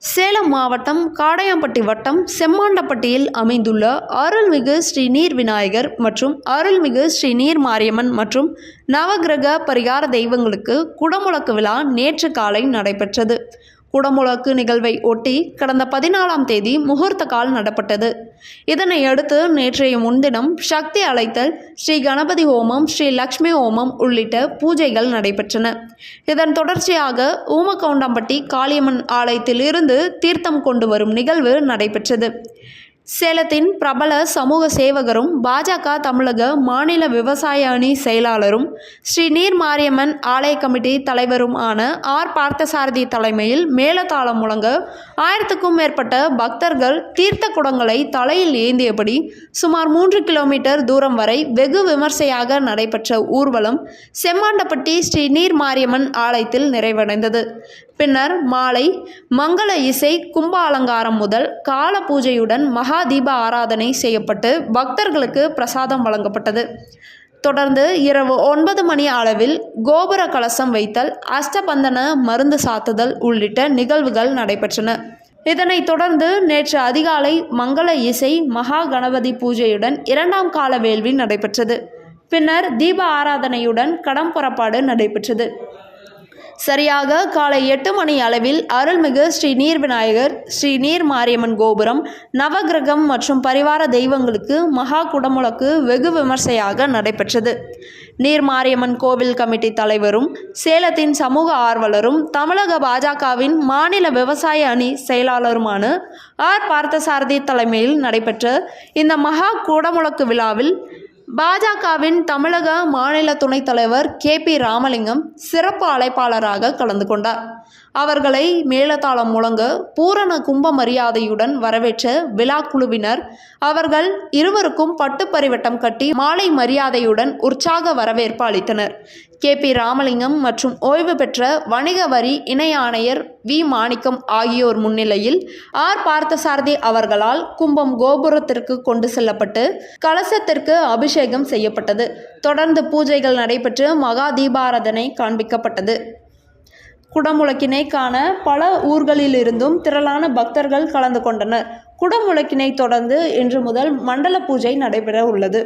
சேலம் மாவட்டம் காடையாம்பட்டி வட்டம் செம்மாண்டப்பட்டியில் அமைந்துள்ள அருள்மிகு ஸ்ரீ நீர் விநாயகர் மற்றும் அருள்மிகு ஸ்ரீ நீர் மாரியம்மன் மற்றும் நவகிரக பரிகார தெய்வங்களுக்கு குடமுழக்கு விழா நேற்று காலை நடைபெற்றது. குடமுழக்கு நிகழ்வை ஒட்டி கடந்த 14ஆம் தேதி முகூர்த்த கால் நடப்பட்டது. இதனை அடுத்து நேற்றைய முன்தினம் சக்தி அழைத்தல், ஸ்ரீ கணபதி ஹோமம், ஸ்ரீ லக்ஷ்மி ஹோமம் உள்ளிட்ட பூஜைகள் நடைபெற்றன. இதன் தொடர்ச்சியாக ஊமக்கவுண்டம்பட்டி காளியம்மன் ஆலயத்தில் இருந்து தீர்த்தம் கொண்டு வரும் நிகழ்வு நடைபெற்றது. சேலத்தின் பிரபல சமூக சேவகரும் பாஜக தமிழக மாநில விவசாய அணி செயலாளரும் ஸ்ரீ நீர் மாரியம்மன் ஆலய கமிட்டி தலைவரும் ஆன ஆர். பார்த்தசாரதி தலைமையில் மேளதாளம் முழங்க 1000க்கும் மேற்பட்ட பக்தர்கள் தீர்த்த குடங்களை தலையில் ஏந்தியபடி சுமார் 3 கிலோமீட்டர் தூரம் வரை வெகு விமர்சையாக நடைபெற்ற ஊர்வலம் செம்மாண்டப்பட்டி ஸ்ரீ நீர் மாரியம்மன் ஆலயத்தில் நிறைவடைந்தது. பின்னர் மாலை மங்கள இசை, கும்ப அலங்காரம் முதல் கால பூஜையுடன் மகா தீப ஆராதனை செய்யப்பட்டு பக்தர்களுக்கு பிரசாதம் வழங்கப்பட்டது. தொடர்ந்து இரவு 9 மணி அளவில் கோபுர கலசம் வைத்தல், அஷ்டபந்தன மருந்து சாத்துதல் உள்ளிட்ட நிகழ்வுகள் நடைபெற்றன. இதனைத் தொடர்ந்து நேற்று அதிகாலை மங்கள இசை, மகா கணபதி பூஜையுடன் 2ஆம் கால வேள்வி நடைபெற்றது. பின்னர் தீப ஆராதனையுடன் கடம் புறப்பாடு நடைபெற்றது. சரியாக காலை 8 மணி அளவில் அருள்மிகு ஸ்ரீ நீர் விநாயகர், ஸ்ரீ நீர் மாரியம்மன் கோபுரம், நவகிரகம் மற்றும் பரிவார தெய்வங்களுக்கு மகா குடமுழக்கு வெகு விமர்சையாக நடைபெற்றது. நீர் மாரியம்மன் கோவில் கமிட்டி தலைவரும் சேலத்தின் சமூக ஆர்வலரும் தமிழக பாஜகவின் மாநில விவசாய அணி செயலாளருமான ஆர். பார்த்தசாரதி தலைமையில் நடைபெற்ற இந்த மகா குடமுழக்கு விழாவில் பாஜகவின் தமிழக மாநில துணைத் தலைவர் KP ராமலிங்கம் சிறப்பு அழைப்பாளராக கலந்து கொண்டார். அவர்களை மேளதாளம் முழங்க பூரண கும்ப மரியாதையுடன் வரவேற்ற விழா குழுவினர் அவர்கள் இருவருக்கும் பட்டு பரிவட்டம் கட்டி மாலை மரியாதையுடன் உற்சாக வரவேற்பு அளித்தனர். KP ராமலிங்கம் மற்றும் ஓய்வு பெற்ற வணிக வரி இணை ஆணையர் V. மாணிக்கம் ஆகியோர் முன்னிலையில் ஆர். பார்த்தசாரதி அவர்களால் கும்பம் கோபுரத்திற்கு கொண்டு செல்லப்பட்டு கலசத்திற்கு அபிஷேகம் செய்யப்பட்டது. தொடர்ந்து பூஜைகள் நடைபெற்று மகா தீபாராதனை காண்பிக்கப்பட்டது. குடமுழக்கினை காண பல ஊர்களிலிருந்தும் திரளான பக்தர்கள் கலந்து கொண்டனர். குடமுழக்கினை தொடர்ந்து இன்று முதல் மண்டல பூஜை நடைபெற உள்ளது.